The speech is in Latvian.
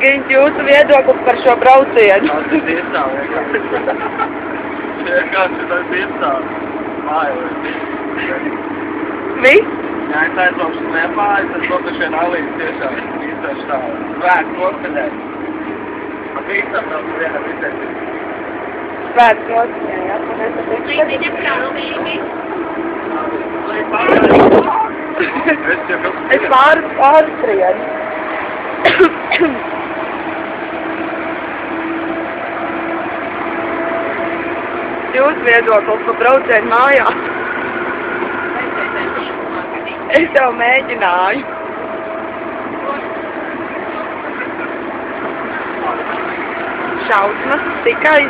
Gint, jūsu viedoklis par šo braucienu? Tas ir iestāv, vienkārši tas iestāv. Māju. Viss? Jā, es aizbraukšu uz Liepāju, tad notašu vien alīti tiešām īstoši tā svēts noskaņai. Man visam nav vienam izteicis. Svēts noskaņai, jā? Es pārskrienu. Jūsu viedoklis par braucienu mājās? Es jau mēģināju. Šausmas tikai.